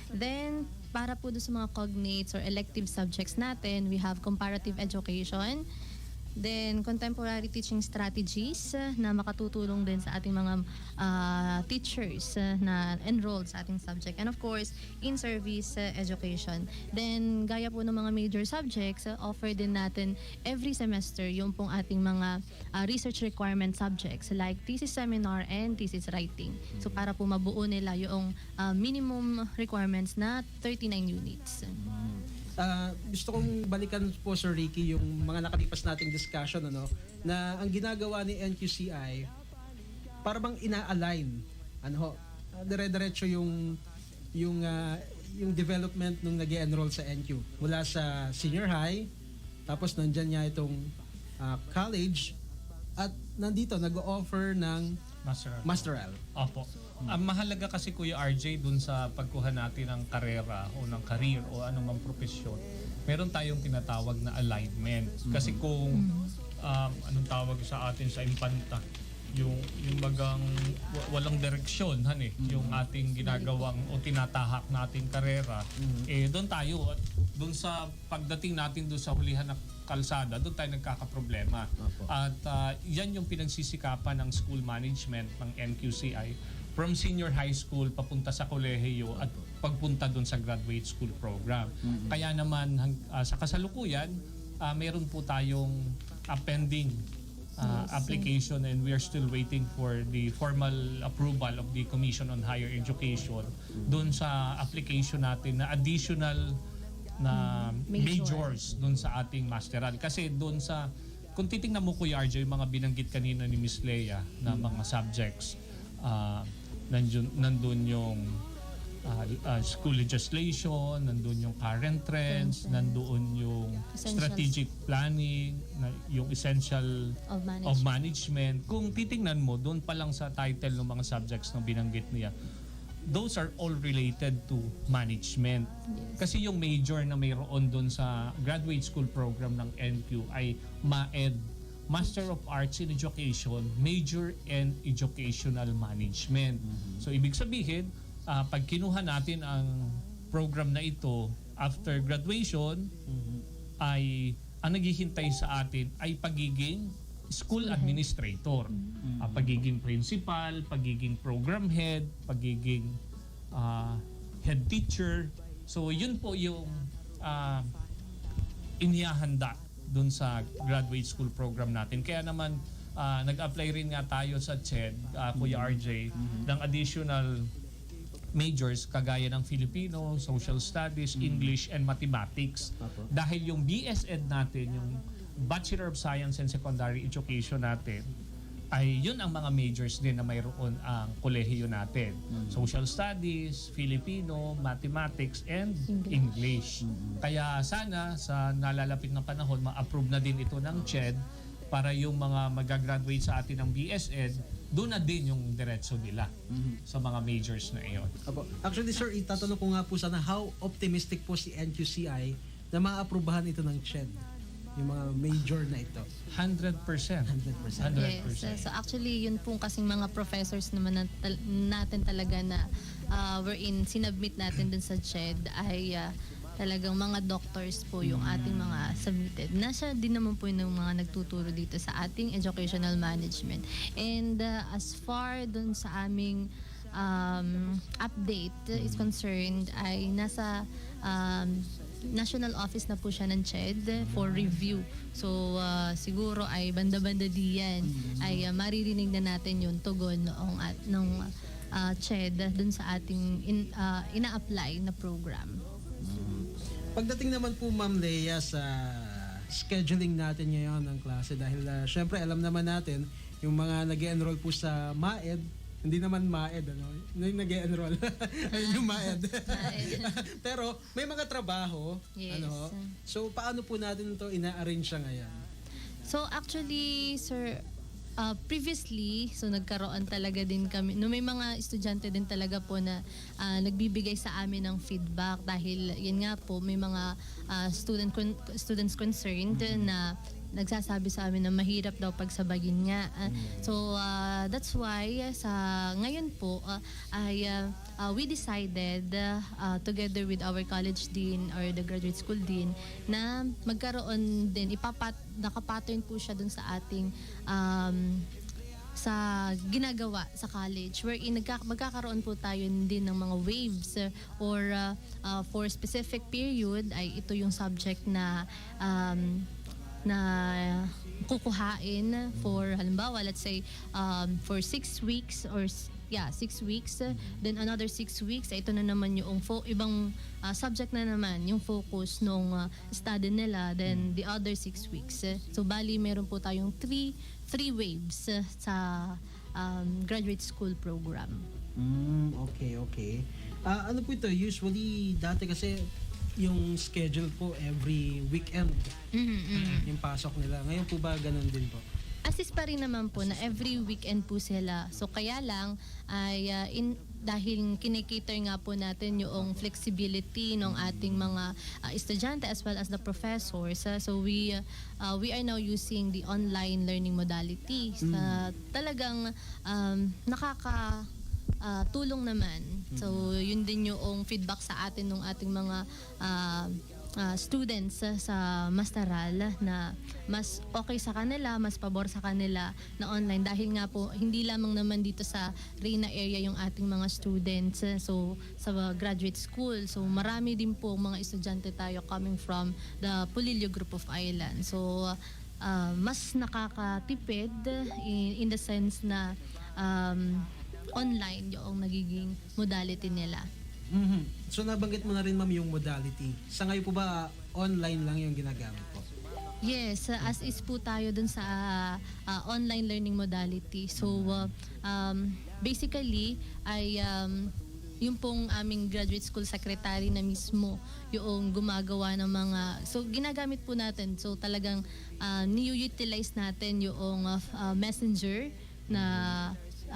Then, para po doon sa mga cognates or elective subjects natin, we have comparative education. Then, contemporary teaching strategies na makatutulong din sa ating mga teachers na enrolled sa ating subject. And of course, in-service education. Then, gaya po ng mga major subjects, offer din natin every semester yung pong ating mga research requirement subjects like thesis seminar and thesis writing. So, para po mabuo nila yung minimum requirements na 39 units. Gusto kong balikan po, Sir Ricky, yung mga nakalipas nating discussion, na ang ginagawa ni NQCI para bang ina-align dire-diretso yung development nung nag-enroll sa NQ mula sa senior high, tapos nandyan niya itong college, at nandito nag-offer ng masteral. Opo. Ang mahalaga kasi, Kuya RJ, dun sa pagkuha natin ng karera o ng career o anumang profesyon, meron tayong tinatawag na alignment. Kasi kung anong tawag sa atin sa impanta, yung bagang walang direksyon, yung ating ginagawang o tinatahak nating karera, doon tayo, at doon sa pagdating natin doon sa hulihan na kalsada, doon tayo nagkakaproblema. At yan yung pinagsisikapan ng school management ng NQCI from senior high school papunta sa kolehiyo at pagpunta doon sa graduate school program. Kaya naman sa kasalukuyan, meron po tayong pending application, and we are still waiting for the formal approval of the Commission on Higher Education doon sa application natin na additional na majors doon sa ating masteral. Kasi doon sa, kung titingnan mo, Kuya RJ, yung mga binanggit kanina ni Miss Leia na mga subjects, nandun yung school legislation, nandun yung current trends, nandun yung strategic planning, yung essential of management. Kung titingnan mo, doon pa lang sa title ng mga subjects na binanggit niya, those are all related to management. Yes. Kasi yung major na mayroon doon sa graduate school program ng NQ ay MAED, Master of Arts in Education, Major in Educational Management. So ibig sabihin, pag kinuha natin ang program na ito after graduation, ay ang naghihintay sa atin ay pagiging school administrator, pagiging principal, pagiging program head, pagiging head teacher. So yun po yung inihahanda dun sa graduate school program natin. Kaya naman nag-apply rin nga tayo sa CHED, Kuya RJ, ng additional majors kagaya ng Filipino, Social Studies, English, and Mathematics. Dahil yung BSED natin, yung Bachelor of Science and Secondary Education natin, ay yun ang mga majors din na mayroon ang kolehiyo natin. Social Studies, Filipino, Mathematics, and English. Kaya sana sa nalalapit na panahon, ma-approve na din ito ng CHED para yung mga mag-graduate sa atin ng BSED, doon na din yung diretso nila sa mga majors na iyon. Actually, sir, itatanong ko nga po sana, how optimistic po si NQCI na ma-aprubahan ito ng CHED? Yung mga major na ito. 100%. 100%. Yes. So actually, yun pong kasing mga professors naman natin talaga na wherein sinubmit natin dun sa CHED ay talagang mga doctors po yung ating mga submitted. Nasa din naman po yung mga nagtuturo dito sa ating educational management. And as far dun sa aming update is concerned, ay nasa national office na po siya ng CHED for review. So siguro ay banda-banda diyan ay maririnig na natin yung tugon ng CHED dun sa ating ina-apply na program. Pagdating naman po, Ma'am Leia, sa scheduling natin ngayon ng klase, dahil syempre alam naman natin yung mga nag-enroll po sa MAED, hindi naman MAED, yung nag-enroll, yung MAED. Pero may mga trabaho, yes. So paano po natin ito ina-arrange ngayon? So actually, sir, previously, so nagkaroon talaga din kami, no, may mga estudyante din talaga po na nagbibigay sa amin ng feedback dahil yun nga po, may mga students concerned na nagsasabi sa amin na mahirap daw pagsabayin nga. So that's why sa ngayon po we decided together with our college dean or the graduate school dean na magkaroon din, nakapattern po siya dun sa ating sa ginagawa sa college wherein magkakaroon po tayo din ng mga waves or for specific period ay ito yung subject na kukuhain for halimbawa let's say for 6 weeks or 6 weeks, then another 6 weeks ito na naman yung ibang subject na naman yung focus nung study nila, then the other 6 weeks. So bali meron po tayong three waves sa graduate school program. Okay. Ano po ito? Usually, dati kasi yung schedule po every weekend yung pasok nila. Ngayon po ba ganun din po? Assist pa rin naman po na every weekend po sila. So kaya lang ay dahil kinikater nga po natin yung flexibility ng ating mga estudyante as well as the professors. So we are now using the online learning modality. Talagang tulong naman. So yun din yung feedback sa atin ng ating mga students sa Mastaral na mas okay sa kanila, mas pabor sa kanila na online dahil nga po hindi lamang naman dito sa Reyna area yung ating mga students so sa graduate school. So marami din po mga estudyante tayo coming from the Pulilio Group of Islands. So mas nakakatipid in the sense na online yung nagiging modality nila. So nabanggit mo na rin ma'am yung modality. Sa ngayon po ba online lang yung ginagamit po? Yes, as is po tayo dun sa online learning modality. So basically ay yung pong aming graduate school secretary na mismo yung gumagawa ng mga ginagamit po natin. So talagang ni-utilize natin yung messenger na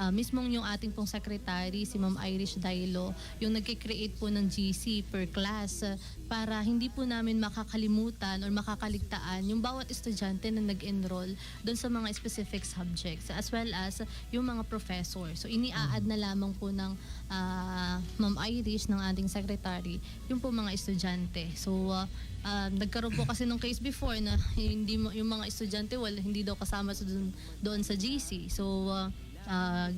mismong yung ating pong secretary, si Ma'am Irish Dailo, yung nagkikreate po ng GC per class para hindi po namin makakalimutan or makakaligtaan yung bawat estudyante na nag-enroll doon sa mga specific subjects as well as yung mga professor. So ini-add na lamang po ng Ma'am Irish ng ating secretary yung po mga estudyante. So nagkaroon po kasi ng case before na hindi yung mga estudyante hindi daw kasama doon sa GC. So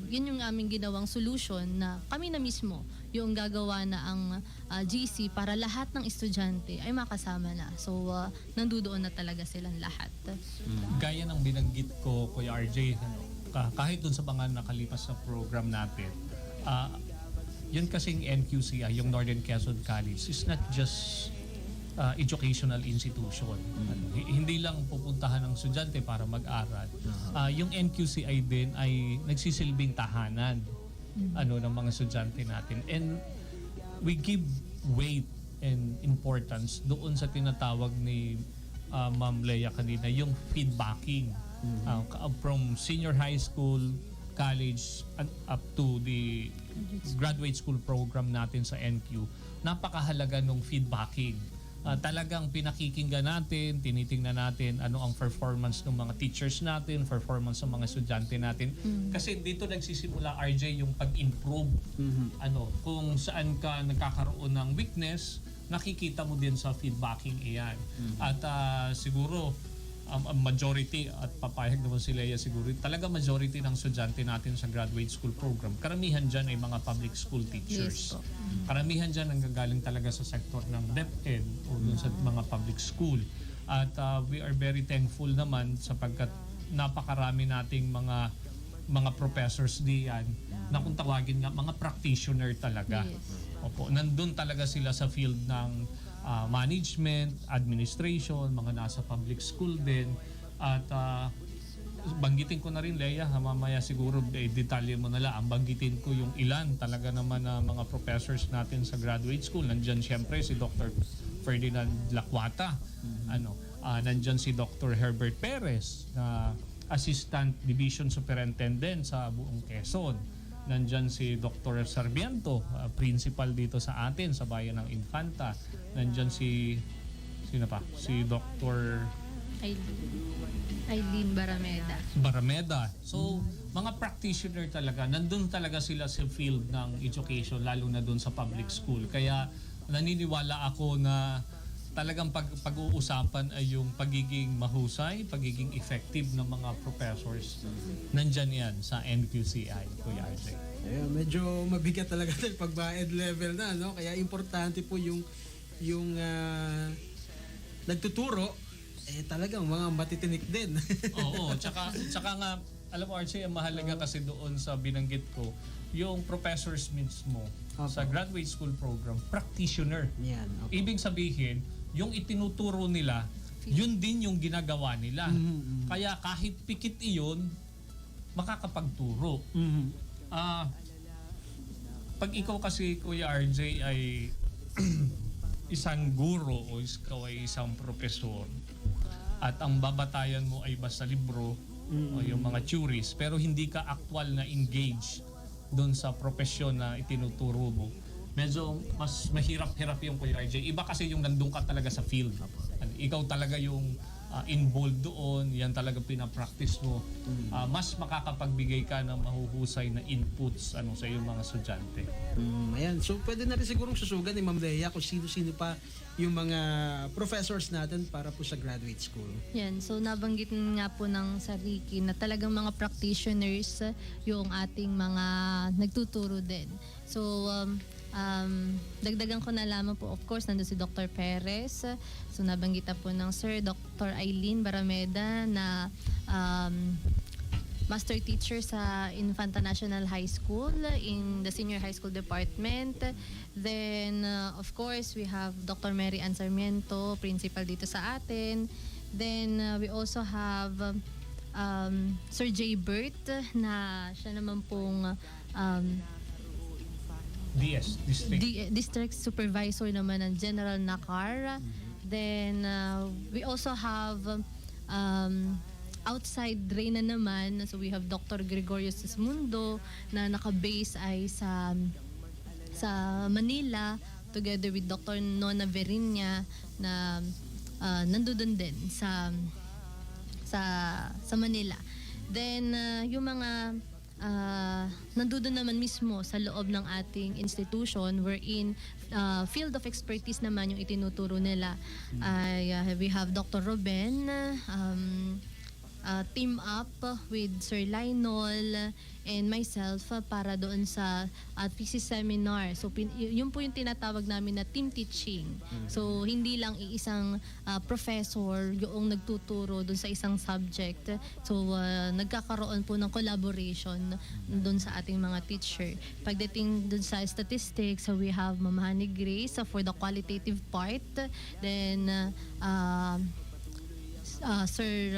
yun yung aming ginawang solution na kami na mismo yung gagawa na ang GC para lahat ng estudyante ay makasama na. So nandoon na talaga silang lahat. Gaya ng binanggit ko, Kuya RJ, kahit dun sa mga nakalipas na program natin, yun kasing NQCI, yung Northern Quezon College, is not just educational institution. Hindi lang pupuntahan ng estudyante para mag-aral. Yung NQCI din ay nagsisilbing tahanan ng mga estudyante natin. And we give weight and importance doon sa tinatawag ni Ma'am Leia kanina, yung feedbacking. From senior high school, college, and up to the graduate school program natin sa NQ, napakahalaga ng feedbacking. Talagang pinakikinggan natin, tinitingnan natin ano ang performance ng mga teachers natin, performance ng mga estudyante natin. Kasi dito nagsisimula, RJ, yung pag-improve. Kung saan ka nagkakaroon ng weakness, nakikita mo din sa feedbacking iyan. At siguro, majority, at papayag naman si Leia siguro, talaga majority ng estudyante natin sa graduate school program, karamihan dyan ay mga public school teachers. Yes, Karamihan dyan ang gagaling talaga sa sektor ng DepEd o dun sa mga public school. At we are very thankful naman sapagkat napakarami nating mga professors diyan na kung tawagin nga mga practitioner talaga. Yes. Opo, nandun talaga sila sa field ng management, administration, mga nasa public school din. At banggitin ko na rin, Leia, mamaya siguro detalye mo na lang. Banggitin ko yung ilan talaga naman na mga professors natin sa graduate school. Nandyan siyempre si Dr. Ferdinand Lacuata. Nandyan si Dr. Herbert Perez na Assistant Division Superintendent sa buong Quezon. Nandyan si Dr. Sarmiento, principal dito sa atin sa bayan ng Infanta. Nandyan si Dr. Eileen Barameda. Barameda. So, mga practitioner talaga, nandun talaga sila sa field ng education, lalo na dun sa public school. Kaya naniniwala ako na talagang pag-uusapan ay yung pagiging mahusay, pagiging effective ng mga professors. Nandyan yan sa NQCI, Kuya RJ. Ayun, medyo mabigat talaga tayo pag ba-ed level na, no? Kaya importante po yung nagtuturo, talagang mga matitinik din. Oo, tsaka nga, alam mo RJ, ang mahalaga kasi doon sa binanggit ko, yung professors mismo sa graduate school program, practitioner. Yan. Okay. Ibig sabihin, yung itinuturo nila, yun din yung ginagawa nila. Kaya kahit pikit iyon, makakapagturo. Pag ikaw kasi, Kuya RJ, ay isang guro o ikaw ay isang profesor at ang babatayan mo ay basta libro o yung mga theories pero hindi ka actual na engage doon sa profesyon na itinuturo mo, medyo mas mahirap-hirap yung Kuya RJ. Iba kasi yung nandun ka talaga sa field. Ikaw talaga yung involved doon, yan talaga pinapractice mo. Mas makakapagbigay ka ng mahuhusay na inputs sa iyong mga estudyante. Ayan. So, pwede na rin sigurong susugan ni Ma'am Lea kung sino-sino pa yung mga professors natin para po sa graduate school. Yan. So, nabanggit nga po ng Sariki na talagang mga practitioners yung ating mga nagtuturo din. So, dagdagan ko na lamang po, of course, nandun si Dr. Perez. So, nabanggit po ng Sir Dr. Eileen Barameda na master teacher sa Infanta National High School in the Senior High School Department. Then, of course, we have Dr. Mary Ann Sarmiento, principal dito sa atin. Then, we also have Sir J. Burt na siya naman pong DS, District. District Supervisor naman ng General Nakar. Then, we also have outside Reyna naman. So, we have Dr. Gregorio Sismundo na naka-base ay sa Manila together with Dr. Nona Verinia na nandoon din sa Manila. Then, yung mga nandoon naman mismo sa loob ng ating institution wherein field of expertise naman yung itinuturo nila. We have Dr. Ruben, team up with Sir Lionel and myself para doon sa thesis seminar. So yun po yung tinatawag namin na team teaching. So hindi lang iisang professor yung nagtuturo doon sa isang subject. So nagkakaroon po ng collaboration doon sa ating mga teacher. Pagdating doon sa statistics, so we have Ma'am Honey Grace for the qualitative part. Then Sir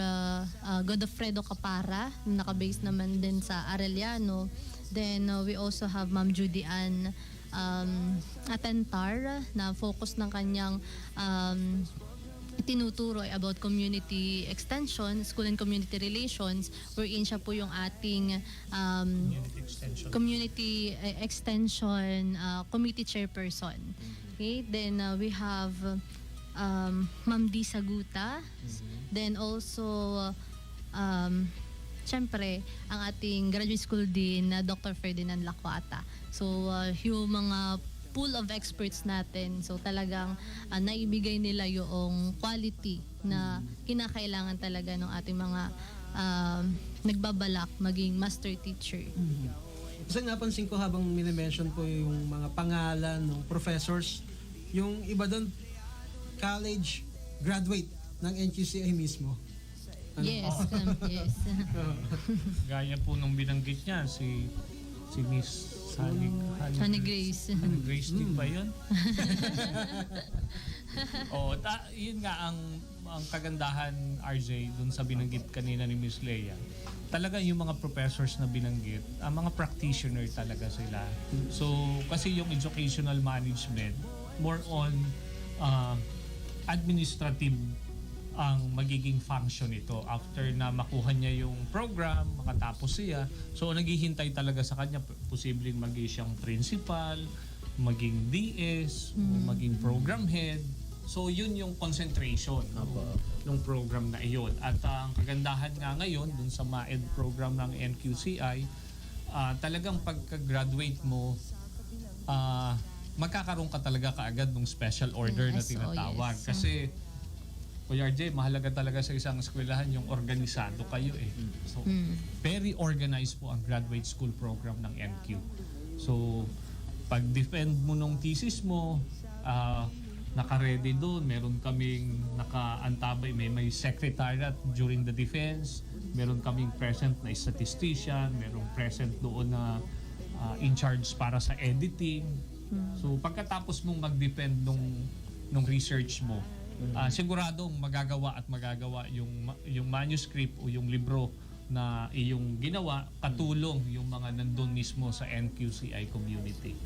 Godofredo Capara, nakabase naman din sa Arellano. Then we also have Ma'am Judy Ann Atentar na focus ng kanyang tinuturo ay about community extension, school and community relations, wherein siya po yung ating community extension committee chairperson. Okay, then we have Ma'am D. Saguta. Then also, syempre, ang ating graduate school din na Dr. Ferdinand Lacuata. So, yung mga pool of experts natin, so talagang naibigay nila yung quality na kinakailangan talaga ng ating mga nagbabalak maging master teacher. Kasi napansin ko habang minimension po yung mga pangalan ng professors, yung iba doon, college graduate ng NQCI mismo. Yes, yes. Gaya po nung binanggit niya, si Miss Honey Grace. Honey Grace din ba yun? Yun nga ang kagandahan, RJ, dun sa binanggit kanina ni Miss Lea. Talaga yung mga professors na binanggit, ang mga practitioner talaga sila. So, kasi yung educational management, more on administrative ang magiging function ito after na makuha niya yung program, makatapos siya. So naghihintay talaga sa kanya, posibleng maging siyang principal, maging DS, o maging program head. So yun yung concentration ng program na iyon. At ang kagandahan nga ngayon dun sa MAED program ng NQCI, talagang pagka-graduate mo, magkakaroon ka talaga kaagad ng special order na Yes, tinatawag. yes. Kasi Kuya RJ, mahalaga talaga sa isang eskwelahan yung organisado kayo eh. So, very organized po ang graduate school program ng NQ. So, pag-defend mo ng thesis mo, naka-ready doon. Meron kaming naka-antabay, may secretariat during the defense. Meron kaming present na statistician. Meron present doon na in charge para sa editing. So, pagkatapos mong mag-defend nung research mo, siguradong magagawa yung manuscript o yung libro na iyong ginawa, katulong yung mga nandun mismo sa NQCI community.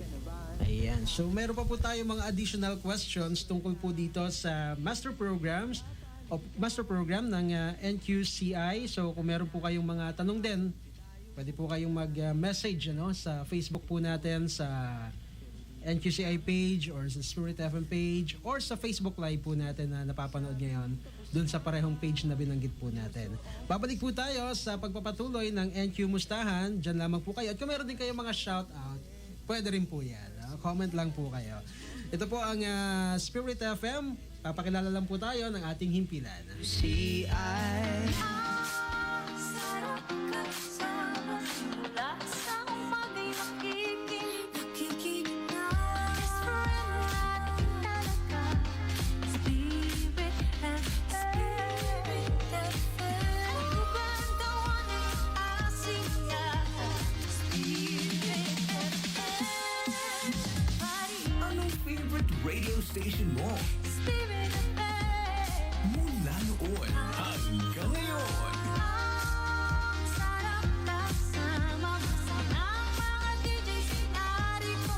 Ayan. So meron pa po tayo mga additional questions tungkol po dito sa master program ng NQCI. So kung meron po kayong mga tanong din, pwede po kayong mag-message sa Facebook po natin, sa NQCI page or sa Spirit FM page or sa Facebook Live po natin na napapanood ngayon dun sa parehong page na binanggit po natin. Babalik po tayo sa pagpapatuloy ng NQ Mustahan. Diyan lamang po kayo. At kung meron din kayong mga shoutout, pwede rin po yan. Comment lang po kayo. Ito po ang Spirit FM. Papakilala lang po tayo ng ating himpilan. Sarap kasama mula sa umaga'y nakikinig na. Best friend natin talaga, Spirit FM. Ang bantawan ng asingahan, Spirit FM. Anong favorite radio station mo? Spirit FM. Mula noon hanggang ngayon. Ang sarap kasama mo sa mga DJs narito.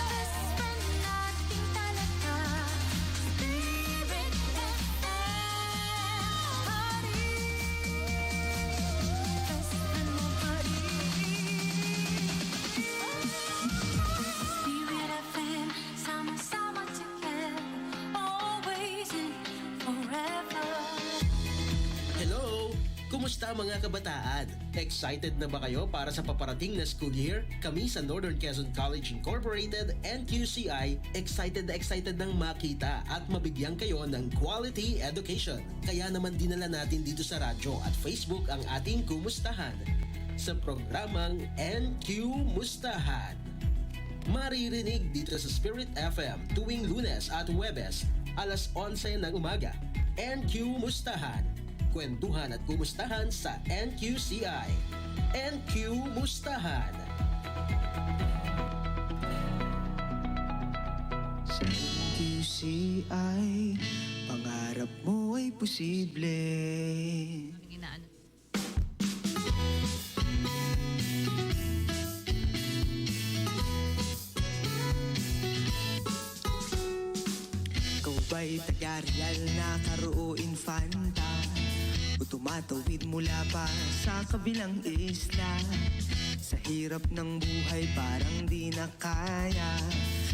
Best friend natin talaga, Spirit FM. Best friend mo pa rin. Spirit FM, sama-sama together, always and forever. Hello! Kumusta mga kabataan? Excited na ba kayo para sa paparating na school year? Kami sa Northern Quezon College Incorporated, NQCI, excited nang makita at mabigyan kayo ng quality education. Kaya naman dinala natin dito sa radyo at Facebook ang ating kumustahan sa programang NQ Mustahan. Maririnig dito sa Spirit FM tuwing Lunes at Huwebes, alas 11 ng umaga. NQ Mustahan. Kwentuhan at kumustahan sa NQCI. NQ Mustahan. Sa NQCI, pangarap mo ay posible. Inaano. Ikaw ba'y taga-real na Karo Infanta? O tumatawid mula pa sa kabilang isla? Sa hirap ng buhay parang di na kaya,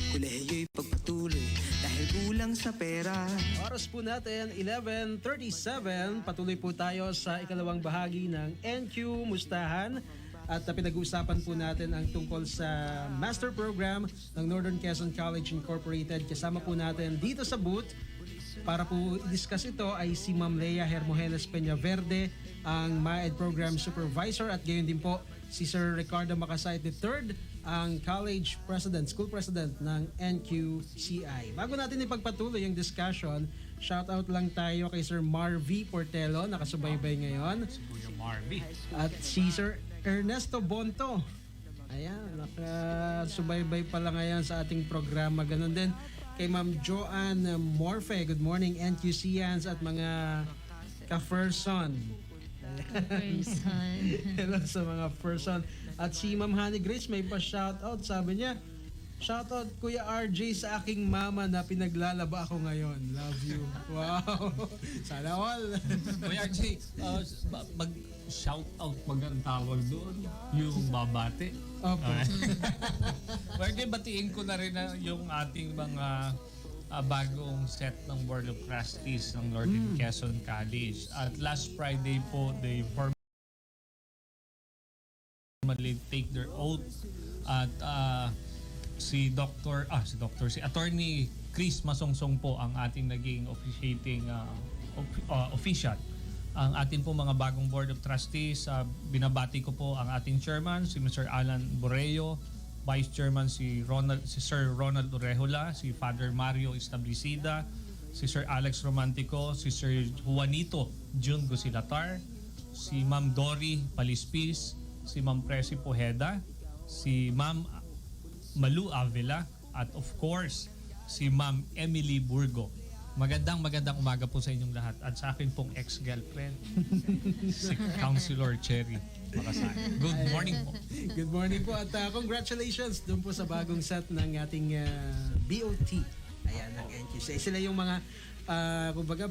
kolehiyo'y pagpatuloy dahil kulang sa pera. Oras po natin, 11:37. Patuloy po tayo sa ikalawang bahagi ng NQ Mustahan. At pinag-uusapan po natin ang tungkol sa master program ng Northern Quezon College Incorporated. Kasama po natin dito sa booth para po i-discuss ito ay si Ma'am Lea Hermogenes Peñaverde, ang MAED Program Supervisor, at gayon din po si Sir Ricardo Macasait III, ang College President, School President ng NQCI. Bago natin ipagpatuloy yung discussion, shoutout lang tayo kay Sir Marvy Portelo, nakasubaybay ngayon. Kuya Marvy. At si Sir Ernesto Bonto. Ayan, nakasubaybay pala ngayon sa ating programa. Ganon din kay Ma'am Joanne Morfe. Good morning, NQCians at mga ka-person. Person. Hello sa mga person. At si Ma'am Honey Grace may pa-shoutout. Sabi niya, shoutout Kuya RJ sa aking mama na pinaglalaba ako ngayon. Love you. Wow. Sana all. Kuya RJ, mag-shoutout ang tawag doon, yung babate. Opo. Kuya RJ, batiin ko na rin yung ating mga bagong set ng Board of Trustees ng Northern Quezon College. At last Friday po, they formally take their oath at si Attorney Chris Masongsong po ang ating naging officiating official. Ang ating po mga bagong Board of Trustees, binabati ko po ang ating chairman, si Mr. Alan Borreo, Vice Chairman si Sir Ronald Orejola, si Father Mario Establecida, si Sir Alex Romantico, si Sir Juanito Jun Gosilatar, si Ma'am Dory Palispis, si Ma'am Presi Pojeda, si Ma'am Malu Avila, at of course, si Ma'am Emily Burgo. Magandang umaga po sa inyong lahat at sa akin pong ex-girlfriend, si Councilor Cherry Makasay. Good morning po. Good morning po at congratulations doon po sa bagong set ng ating BOT. Ayan, ng NQC. Sila yung mga, kumbaga,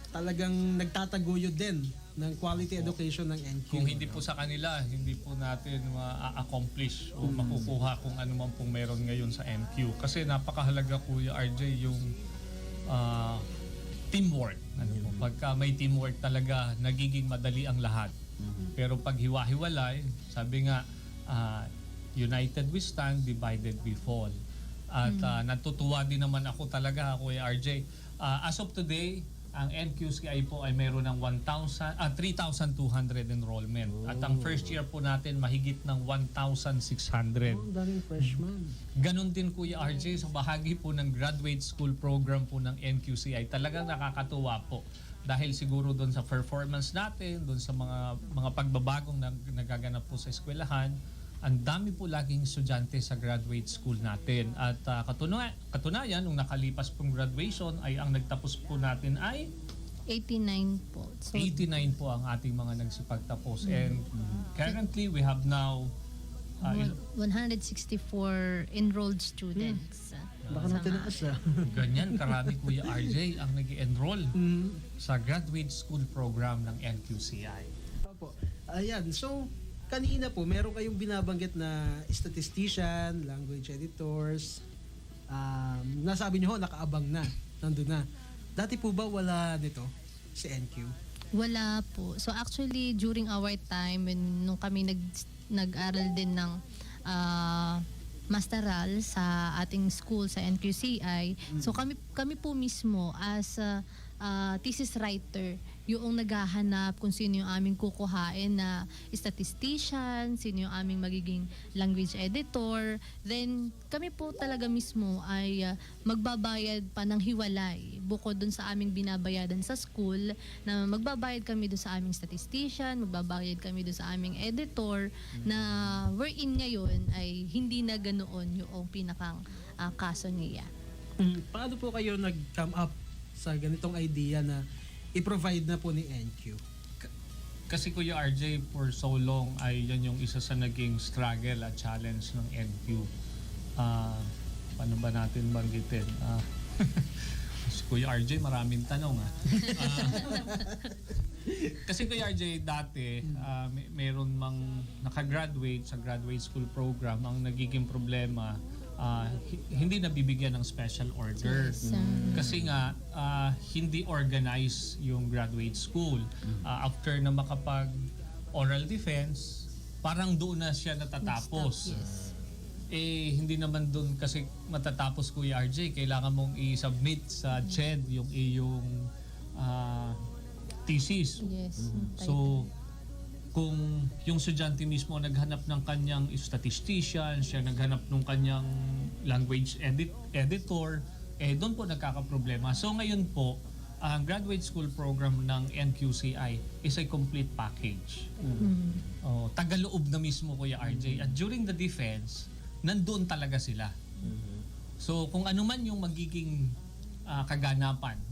talagang nagtataguyod din ng quality education ng NQ. Kung hindi po sa kanila, hindi po natin ma-accomplish o makukuha kung ano man pong meron ngayon sa NQ. Kasi napakahalaga, Kuya RJ, yung teamwork. Pagka may teamwork talaga, nagiging madali ang lahat. Pero pag hiwa-hiwalay, sabi nga, united we stand, divided we fall. At natutuwa din naman ako talaga, Kuya RJ. As of today, ang NQCI po ay mayroon ng 3,200 enrollment. At ang first year po natin mahigit ng 1,600. Ang daming freshman. Ganon din, Kuya RJ, sa bahagi po ng graduate school program po ng NQCI, talagang nakakatuwa po. Dahil siguro doon sa performance natin, doon sa mga pagbabagong nagaganap po sa eskwelahan, ang dami po laging estudyante sa graduate school natin. At katunayan, nung nakalipas pong graduation, ay ang nagtapos po natin ay 89 po. So, 89 po ang ating mga nagsipagtapos. And currently, we have now 164 enrolled students. Baka Sa natin mga- asa. ganyan karami, Kuya RJ, ang nag-enroll sa graduate school program ng NQCI. Opo. Ayan, so kanina po, meron kayong binabanggit na statistician, language editors. Nasabi nyo ho, nakaabang na, nandun na. Dati po ba wala nito si NQ? Wala po. So actually, during our time, nung kami nag-aral din ng masteral sa ating school sa NQCI, so kami po mismo as thesis writer, yung naghahanap kung sino yung aming kukuhain na statistician, sino yung aming magiging language editor. Then kami po talaga mismo ay magbabayad pa ng hiwalay bukod dun sa aming binabayadan sa school, na magbabayad kami dun sa aming statistician, magbabayad kami dun sa aming editor, na wherein ngayon ay hindi na ganoon yung pinakang kaso niya. Paano po kayo nag-come up sa ganitong idea na i-provide na po ni NQ? Kasi Kuya RJ, for so long ay yan yung isa sa naging struggle at challenge ng NQ. Paano ba natin banggitin? Si Kuya RJ, maraming tanong. Kasi Kuya RJ, dati mayroon mang nakagraduate sa graduate school program, ang nagiging problema, hindi nabibigyan ng special order. Yes, Kasi nga, hindi organized yung graduate school. After na makapag oral defense, parang doon na siya natatapos. Yes. Hindi naman doon kasi matatapos, Kuya RJ. Kailangan mong i-submit sa CHED yung iyong thesis. Yes. So, kung yung estudyante mismo naghanap ng kanyang statistician, siya naghanap ng kanyang language editor, doon po nagkakaproblema. So ngayon po, ang graduate school program ng NQCI is a complete package. Tagaloob na mismo, Kuya RJ. At during the defense, nandoon talaga sila. So kung ano man yung magiging kaganapan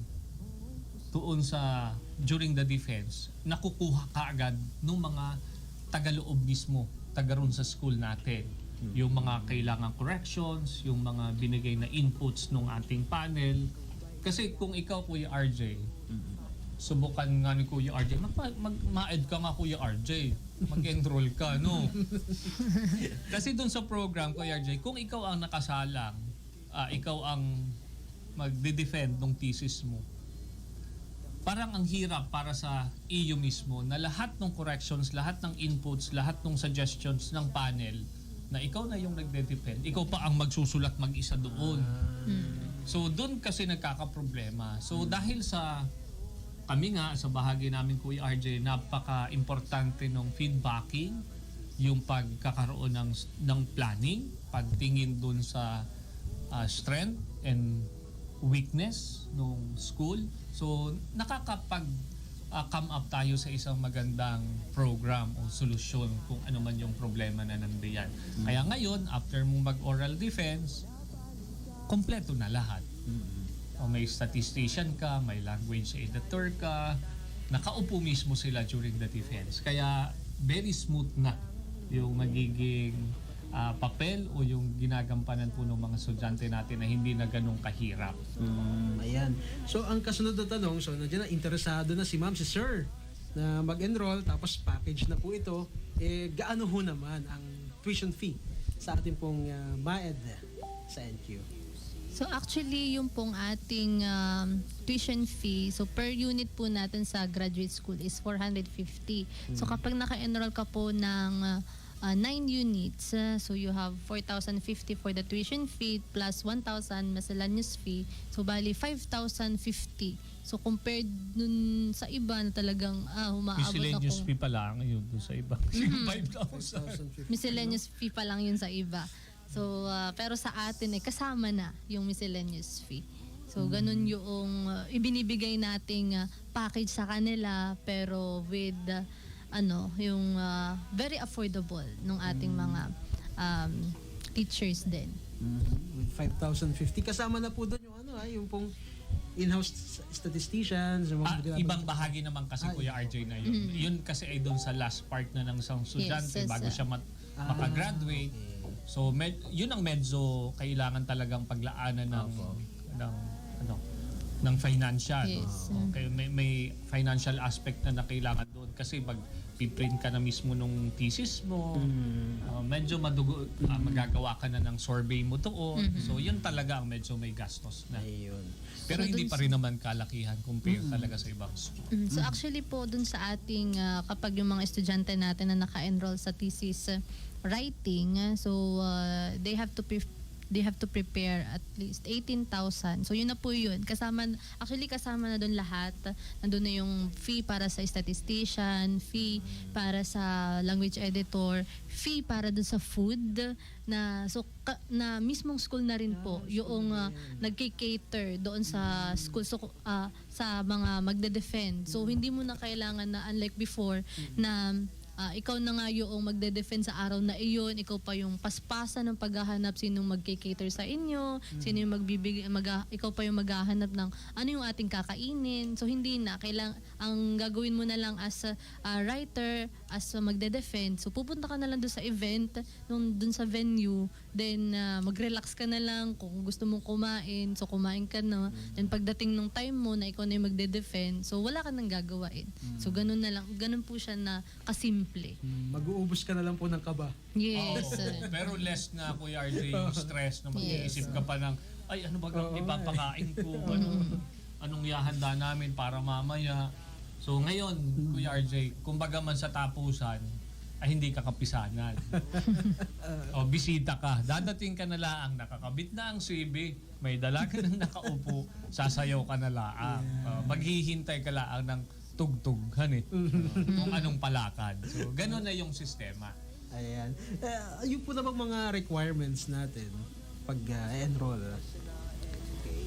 doon sa during the defense, nakukuha ka agad ng mga tagaloob mismo, taga ron sa school natin. Yung mga kailangan corrections, yung mga binigay na inputs ng ating panel. Kasi kung ikaw, Kuya RJ, subukan nga ni Kuya RJ, ma-ed ka nga, Kuya RJ. Mag-enroll ka, no? Kasi dun sa program, Kuya RJ, kung ikaw ang nakasalang, ikaw ang magde-defend ng thesis mo, parang ang hirap para sa iyo mismo na lahat ng corrections, lahat ng inputs, lahat ng suggestions ng panel na ikaw na yung nagde-defend, ikaw pa ang magsusulat mag-isa doon. So doon kasi nagkakaproblema. So dahil sa kami nga sa bahagi namin Kuya RJ, napaka-importante ng feedbacking, yung pagkakaroon ng planning, pagtingin doon sa strength and weakness ng school. So come up tayo sa isang magandang program o solusyon kung ano man yung problema na nandiyan. Kaya ngayon, after mo mag-oral defense, kompleto na lahat. O may statistician ka, may language editor ka, nakaupo mismo sila during the defense. Kaya very smooth na yung magiging papel o yung ginagampanan po ng mga estudyante natin na hindi na ganun kahirap. Ayan. So, ang kasunod na tanong, so nandiyan na, interesado na si ma'am, si sir, na mag-enroll, tapos package na po ito, gaano ho naman ang tuition fee sa ating pong MAED sa NQ? So actually, yung pong ating tuition fee, so per unit po natin sa graduate school is 450. So kapag naka-enroll ka po ng 9 units, so you have 4,050 for the tuition fee plus 1,000 miscellaneous fee. So bali 5,050. So compared nun sa iba na talagang humaabot Miscellaneous ako. fee pa lang yun doon sa iba. 5,000. Miscellaneous fee pa lang yun sa iba. So pero sa atin kasama na yung miscellaneous fee. So ganun yung ibinibigay nating package sa kanila pero with yung very affordable ng ating mga teachers din. With 5,050. Kasama na po doon yung yung pong in-house statisticians. Yung mga Ibang bahagi naman kasi Kuya RJ na yun. Yun kasi ay doon sa last part na ng isang estudyante Yes, bago siya makagraduate. So yun ang medyo kailangan talagang paglaanan ng financial. Yes. Okay, may financial aspect na kailangan doon kasi pag piprint ka na mismo nung thesis mo, medyo magagawa ka na ng survey mo doon. So yun talaga ang medyo may gastos na. Ayun. Pero So, hindi dun pa rin naman kalakihan compare talaga sa ibang school. So actually po dun sa ating kapag yung mga estudyante natin na naka-enroll sa thesis writing, so they have to prepare at least 18,000. So yun na po yun. Kasama na doon lahat. Nandun na yung fee para sa statistician, fee para sa language editor, fee para doon sa food na na mismong school na rin po yung nagki-cater doon sa school sa mga magde-defend. So hindi mo na kailangan na unlike before na ikaw na nga yung magde-defend sa araw na iyon, ikaw pa yung paspasan ng paghahanap sinong magki-cater sa inyo, sino yung ikaw pa yung maghahanap ng ano yung ating kakainin. So hindi na, ang gagawin mo na lang as a writer, as a magde-defend. So pupunta ka na lang doon sa event, doon sa venue, then mag-relax ka na lang kung gusto mong kumain, so kumain ka na. Then pagdating ng time mo na ikaw na yung magde-defend, so wala ka nang gagawain. So ganun na lang, ganun po siya na kasimple. Mag-uubos ka na lang po ng kaba. Yes. Oo. Pero less na Kuya RJ yung stress na mag-iisip ka pa ng ay ano ba ipapakain ko, anong ihahanda namin para mamaya. So ngayon Kuya RJ, kumbaga man sa tapusan ay hindi ka kapisanan. O bisita ka, dadating ka na laang, nakakabit na ang CV, may dala ka nang nakaupo, sasayaw ka na laang. Maghihintay ka laang ng tugtughan kung anong palakad. So ganun na yung sistema. Ayan. Yung po namang mga requirements natin pag enroll.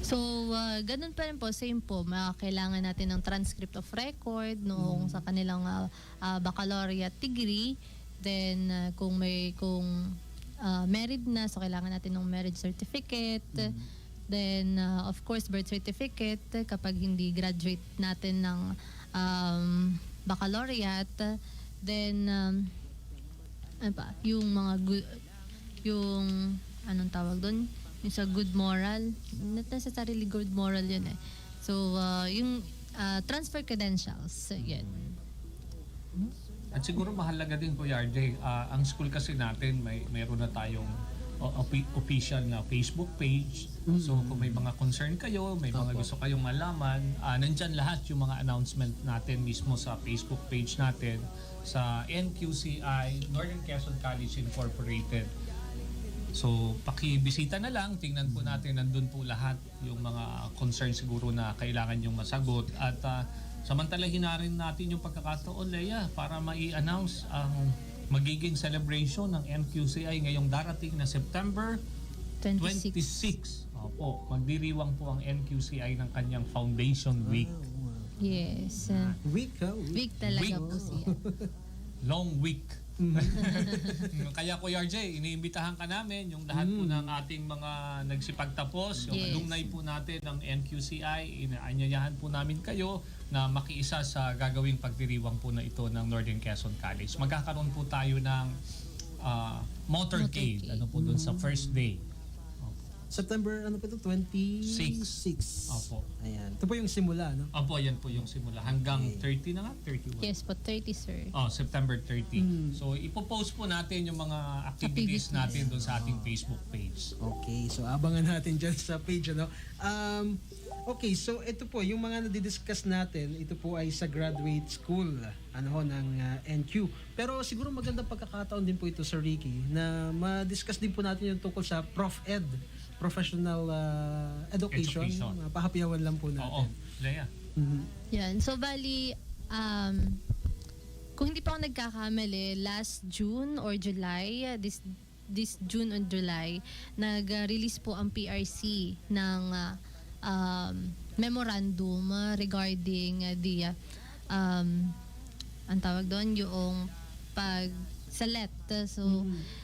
So, ganun pa rin po, same po. Kailangan natin ng transcript of record noong sa kanilang baccalaureate degree. Then, kung married na, so kailangan natin ng marriage certificate. Then, of course, birth certificate kapag hindi graduate natin ng baccalaureate. Then, ano pa, yung mga yung anong tawag doon? Yung sa good moral. Not necessarily good moral yun eh. So, yung transfer credentials. Yan. At siguro mahalaga din Kuya RJ, ang school kasi natin mayroon na tayong official na Facebook page. So kung may mga concern kayo, may mga gusto kayong malaman, nandyan lahat yung mga announcement natin mismo sa Facebook page natin sa NQCI, Northern Quezon College Incorporated. So, pakibisita na lang, tingnan po natin, nandun po lahat yung mga concern siguro na kailangan yung masagot. At samantalahin na rin natin yung pagkakataon, Leia, para mai-announce ang magiging celebration ng NQCI ngayong darating na September 26. Opo, magdiriwang po ang NQCI ng kanyang Foundation Week. Yes. Week, ha? Big talaga Week. po siya. Long week. Kaya Kuya RJ, iniimbitahan ka namin yung lahat po ng ating mga nagsipagtapos, yung Yes. alumni po natin ng NQCI, inaanyayahan po namin kayo na makiisa sa gagawing pagdiriwang po na ito ng Northern Quezon College. Magkakaroon po tayo ng motorcade, Motorcade. po doon sa first day. September, ano pa ito? 26. Opo. Ayan. Ito po yung simula, no? Opo, yan po yung simula. Hanggang 30 na nga, 31. Yes po, 30 sir. September 30. So, ipopost po natin yung mga activities natin doon sa ating Facebook page. Okay, so abangan natin dyan sa page, ano? Okay, so ito po, yung mga nadidiscuss natin, ito po ay sa graduate school, ano ho, ng NQ. Pero siguro magandang pagkakataon din po ito, Sir Ricky, na ma-discuss din po natin yung tungkol sa Prof Ed, Professional Education. Education. Pahapiyawan lang po Oo, natin. Leia. Mhm. Yan. So, bali, kung hindi pa ako nagkakamali, last June or July, this June or July, nag-release po ang PRC ng memorandum regarding ang tawag doon, yung pag-select.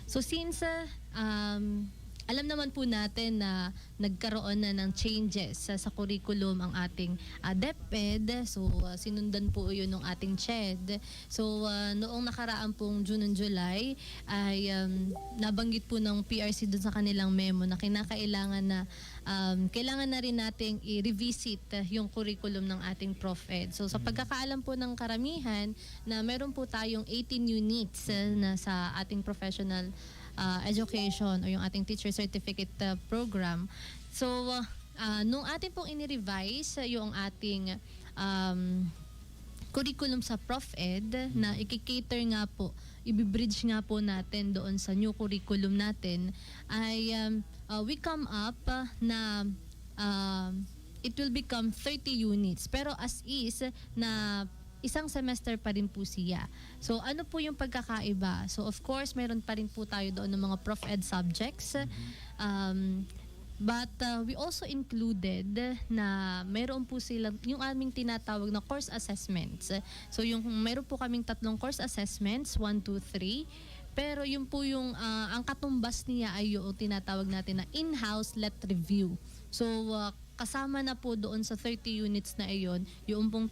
So since alam naman po natin na nagkaroon na ng changes sa curriculum ang ating DepEd. So, sinundan po yun ng ating CHED. So, noong nakaraan pong June and July ay nabanggit po ng PRC dun sa kanilang memo na kailangan na rin nating i-revisit yung curriculum ng ating Prof-Ed. So, sa pagkakaalam po ng karamihan na meron po tayong 18 units na sa ating professional education o yung ating teacher certificate program. So, nung ating pong inirevise yung ating curriculum sa Prof-Ed na ikikater nga po, ibibridge nga po natin doon sa new curriculum natin, ay we come up na it will become 30 units. Pero as is na isang semester pa rin po siya. So, ano po yung pagkakaiba? So, of course, meron pa rin po tayo doon ng mga Prof-Ed subjects. But we also included na meron po sila yung aming tinatawag na course assessments. So, meron po kaming 3 course assessments, 1, 2, 3. Pero yun po yung, ang katumbas niya ay yung tinatawag natin na in-house let review. So, kasama na po doon sa 30 units na iyon, yung pong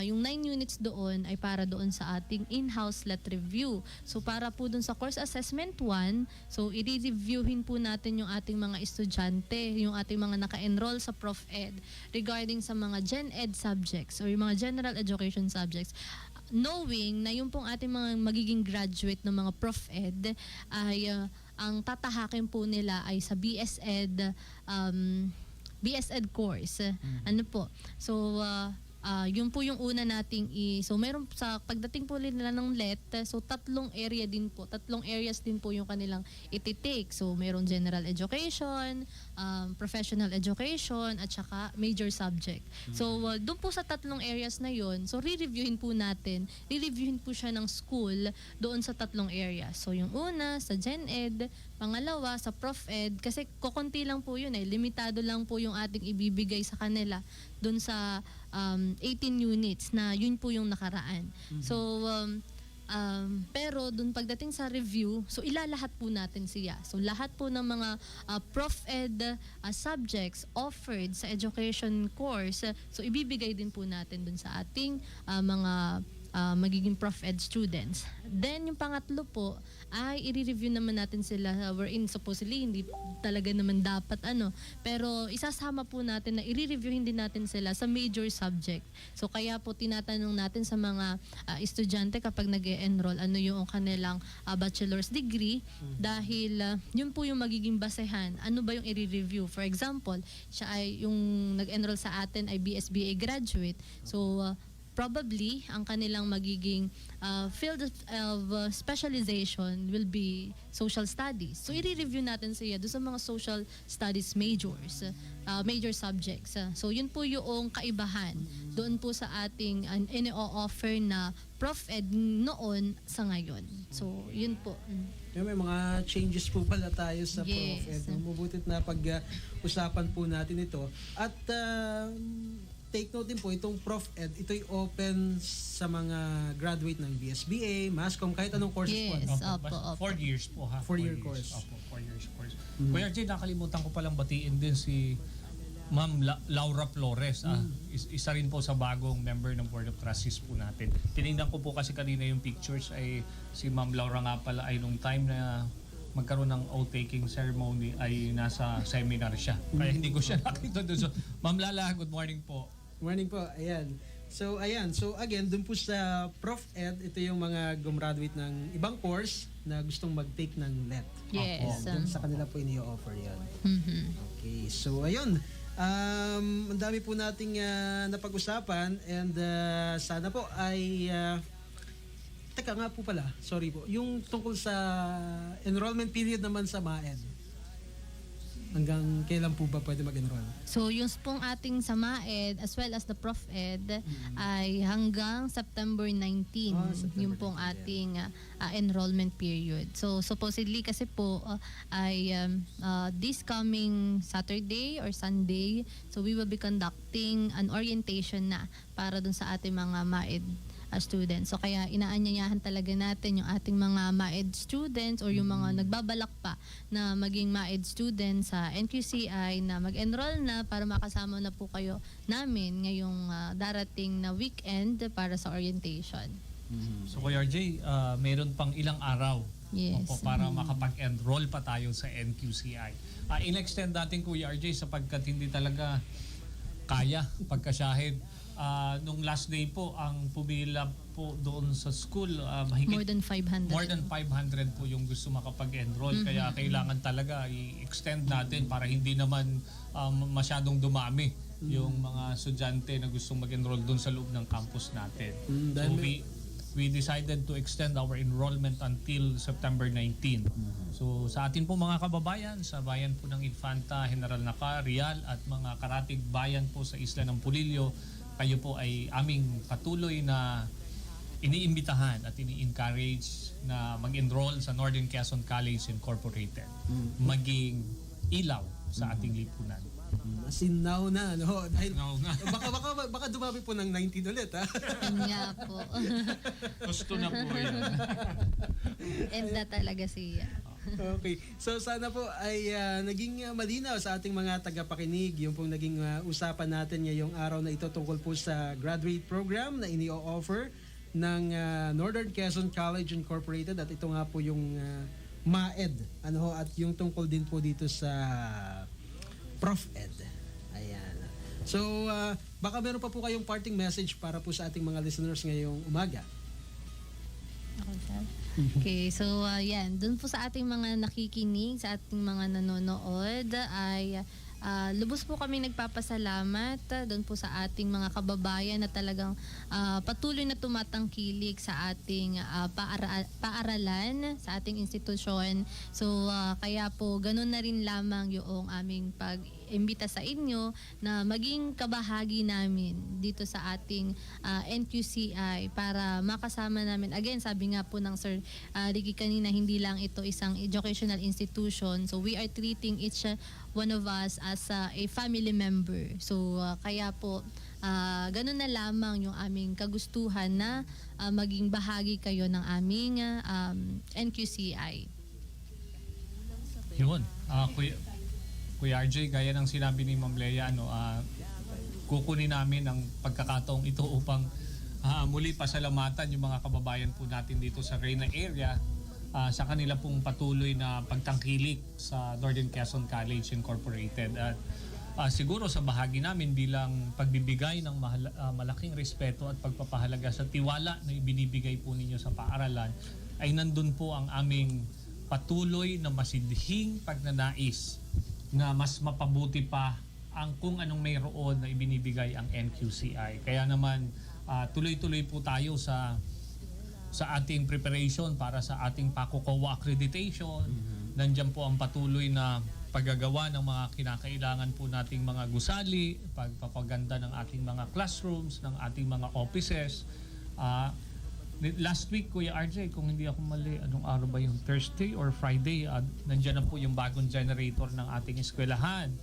yung 9 units doon ay para doon sa ating in-house let review. So para po doon sa course assessment 1, so i-reviewin po natin yung ating mga estudyante, yung ating mga naka-enroll sa Prof-Ed regarding sa mga Gen Ed subjects or yung mga general education subjects. Knowing na yung pong ating mga magiging graduate ng mga Prof-Ed ay ang tatahakin po nila ay sa BS-Ed course. Ano po? So, yun po yung una nating so meron sa pagdating po nila ng LET, so 3 area din po, 3 areas din po yung kanilang iti-take. So meron general education, professional education, at saka major subject. So doon po sa 3 areas na yun, so re-reviewin po siya ng school doon sa 3 areas. So yung una sa Gen Ed, pangalawa sa Prof-Ed, kasi kokonti lang po yun limitado lang po yung ating ibibigay sa kanila doon sa 18 units na yun po yung nakaraan. So, pero doon pagdating sa review, so ilalahat po natin siya. So lahat po ng mga Prof-Ed subjects offered sa education course, so ibibigay din po natin doon sa ating mga magiging prof ed students. Then yung pangatlo po ay i-review naman natin sila wherein supposedly hindi talaga naman dapat pero isasama po natin na i-review din natin sila sa major subject. So kaya po tinatanong natin sa mga estudyante kapag nag-e-enroll ano yung kanilang bachelor's degree dahil yun po yung magiging basehan. Ano ba yung i-review? For example, siya ay yung nag-enroll sa atin ay BSBA graduate. So probably ang kanilang magiging field of specialization will be social studies. So i-review natin siya doon sa mga social studies majors, major subjects. So yun po yung kaibahan doon po sa ating ini-offer na Prof Ed noon sa ngayon. So yun po. May mga changes po pala tayo sa Prof Ed. Yes. Mabutit na pag-usapan po natin ito. At take note din po, itong Prof Ed, ito'y open sa mga graduate ng BSBA, Mascom, kahit anong courses po. Yes. Opo, Opo. 4 years po ha. 4-year 4 years. course. Opo, 4 years course. Kuya RJ, nakalimutan ko palang batiin din si Ma'am Laura Flores. Isa rin po sa bagong member ng Board of Trustees po natin. Tinignan ko po kasi kanina yung pictures ay si Ma'am Laura nga pala ay nung time na magkaroon ng oath-taking ceremony ay nasa seminar siya. Kaya hindi ko siya nakita doon. So, Ma'am Lala, good morning po. Morning po, ayan. So again, dun po sa Prof Ed, ito yung mga gumraduate ng ibang course na gustong mag-take ng LET. Yes. Dun sa kanila po ini-offer yun. Mhm. Okay, so ayun. Ang dami po nating napag-usapan and sana po ay teka nga po pala, sorry po. Yung tungkol sa enrollment period naman sa MAED. Hanggang kailan po ba pwede mag-enroll? So yung pong ating sa MAED as well as the Prof Ed ay hanggang September 19 September yung pong 19, ating enrollment period. So supposedly kasi po ay this coming Saturday or Sunday, so we will be conducting an orientation na para dun sa ating mga MAED students. So kaya inaanyayahan talaga natin yung ating mga MAED students or yung mga nagbabalak pa na maging MAED students sa NQCI na mag-enroll na para makasama na po kayo namin ngayong darating na weekend para sa orientation. So Kuya RJ, meron pang ilang araw Yes. opo, para makapag-enroll pa tayo sa NQCI. In-extend natin Kuya RJ sapagkat hindi talaga kaya pagkasyahid. Nung last day po, ang pumila po doon sa school, mahigit More than 500. more than 500 po yung gusto makapag-enroll. Kaya kailangan talaga i-extend natin para hindi naman masyadong dumami yung mga estudyante na gustong mag-enroll doon sa loob ng campus natin. So we decided to extend our enrollment until September 19. So sa atin po mga kababayan, sa bayan po ng Infanta, General Naca, Real at mga karatig bayan po sa isla ng Pulilio, kayo po ay aming patuloy na iniimbitahan at ini-encourage na mag-enroll sa Northern Quezon College Incorporated. Maging ilaw sa ating lipunan. As in now na, no? Dahil No, nga. baka dumami po ng 19 ulit, ha? Yun nga po. Gusto na po yan. Enda talaga siya. Okay. So sana po ay naging malinaw sa ating mga tagapakinig yung pong naging usapan natin ngayong araw na ito tungkol po sa graduate program na ini-offer ng Northern Quezon College Incorporated at ito nga po yung MAED at yung tungkol din po dito sa Prof Ed. Ayan. So baka meron pa po kayong parting message para po sa ating mga listeners ngayong umaga. Okay, so yan, dun po sa ating mga nakikinig, sa ating mga nanonood ay lubos po kami nagpapasalamat doon po sa ating mga kababayan na talagang patuloy na tumatangkilik sa ating paaralan, sa ating institusyon. So kaya po ganun na rin lamang yung aming pag-imbita sa inyo na maging kabahagi namin dito sa ating NQCI para makasama namin. Again, sabi nga po ng Sir Ricky kanina, hindi lang ito isang educational institution. So we are treating each one of us as a family member. So kaya po ganun na lamang yung aming kagustuhan na maging bahagi kayo ng aming NQCI. Yun. Kuya RJ, gaya ng sinabi ni Ma'am Lea, kukunin namin ang pagkakataong ito upang muli pasalamatan yung mga kababayan po natin dito sa Reyna area sa kanila pong patuloy na pagtangkilik sa Northern Quezon College Incorporated. At siguro sa bahagi namin bilang pagbibigay ng malaking respeto at pagpapahalaga sa tiwala na ibinibigay po ninyo sa paaralan, ay nandun po ang aming patuloy na masidhing pagnanais na mas mapabuti pa ang kung anong mayroon na ibinibigay ang NQCI. Kaya naman tuloy-tuloy po tayo sa ating preparation para sa ating PACOCOA accreditation. Nandiyan po ang patuloy na paggagawa ng mga kinakailangan po nating mga gusali, pagpapaganda ng ating mga classrooms, ng ating mga offices. Last week, Kuya RJ, kung hindi ako mali, anong araw ba yung Thursday or Friday, nandiyan na po yung bagong generator ng ating eskwelahan.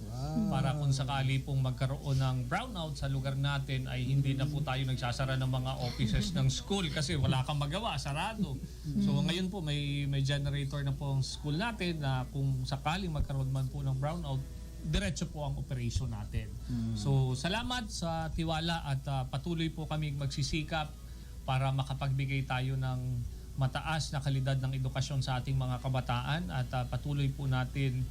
Para kung sakali pong magkaroon ng brownout sa lugar natin, ay hindi na po tayo nagsasara ng mga offices ng school kasi wala kang magawa, sarado. So ngayon po may generator na po ang school natin na kung sakaling magkaroon man po ng brownout, diretso po ang operation natin. So salamat sa tiwala at patuloy po kami magsisikap para makapagbigay tayo ng mataas na kalidad ng edukasyon sa ating mga kabataan at patuloy po natin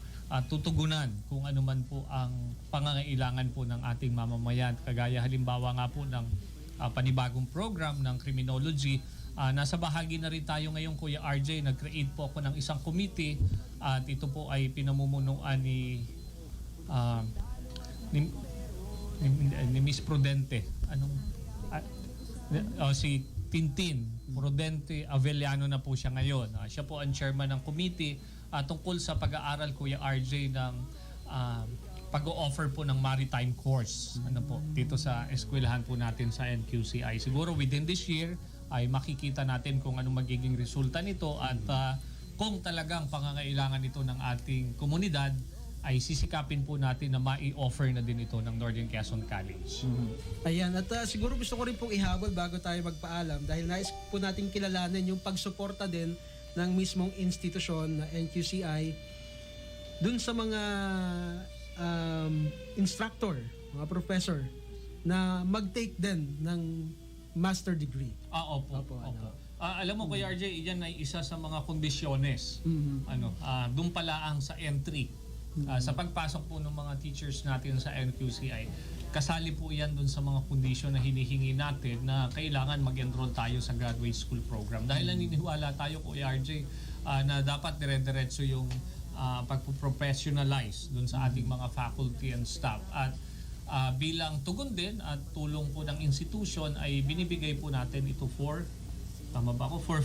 tutugunan kung ano man po ang pangangailangan po ng ating mamamayan. Kagaya halimbawa nga po ng panibagong program ng criminology. Nasa bahagi na rin tayo ngayon, Kuya RJ. Nag-create po ako ng isang committee at ito po ay pinamumunuan ni Miss Prudente. Si Tintin Prudente Avellano na po siya ngayon. Siya po ang chairman ng committee tungkol sa pag-aaral, Kuya RJ, ng pag-o-offer po ng maritime course dito sa eskwelahan po natin sa NQCI. Siguro within this year ay makikita natin kung anong magiging resulta nito at kung talagang pangangailangan ito ng ating komunidad, ay sisikapin po natin na mai-offer na din ito ng Northern Quezon College. Ayan, at siguro gusto ko rin pong ihabol bago tayo magpaalam dahil nais po natin kilalanin yung pagsuporta din ng mismong institusyon na NQCI dun sa mga instructor, mga professor na mag-take din ng master degree. Opo. Alam mo, Kuya RJ, iyan ay isa sa mga kondisyones. Doon pala ang sa entry. Sa pagpasok po ng mga teachers natin sa NQCI, kasali po yan dun sa mga kondisyon na hinihingi natin na kailangan mag-enroll tayo sa graduate school program. Dahil naniniwala tayo, Kuya RJ, na dapat dire-diretso yung pag-professionalize dun sa ating mga faculty and staff. At bilang tugon din at tulong po ng institution ay binibigay po natin ito for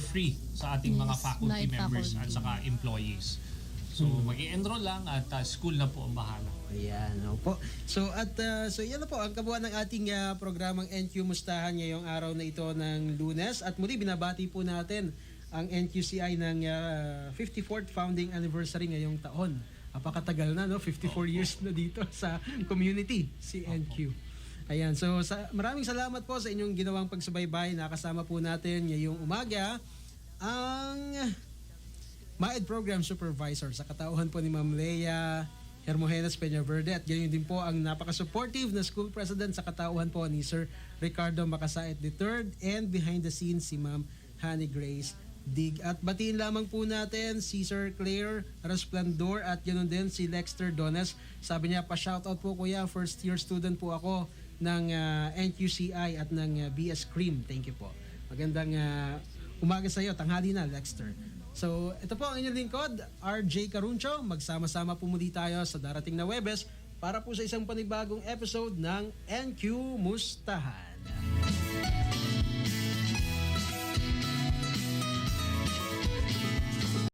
free sa ating mga faculty members at saka employees. So mag-i-enroll lang at school na po ang bahala. Ayan, opo. So yan na po ang kabuuan ng ating programang NQ Mustahan ngayong araw na ito ng Lunes. At muli binabati po natin ang NQCI ng 54th founding anniversary ngayong taon. Napakatagal na, no? 54 years na dito sa community, si NQ. Ayan, so maraming salamat po sa inyong ginawang pagsubaybay. Nakasama po natin ngayong umaga ang MAED Program Supervisor sa katauhan po ni Ma'am Leia Hermogenes Peñaverde at ganyan din po ang napaka-supportive na school president sa katauhan po ni Sir Ricardo Macasait III and behind the scenes si Ma'am Honey Grace Dig. At batiin lamang po natin si Sir Claire Resplandor at ganoon din si Lexter Dones. Sabi niya, pa-shoutout po kuya, first year student po ako ng NQCI at ng BS Cream. Thank you po. Magandang umaga sa iyo, tanghali na Lexter. So, ito po ang inyong lingkod, RJ Caruncho. Magsama-sama po muli tayo sa darating na Webes para po sa isang panibagong episode ng NQ Mustahan.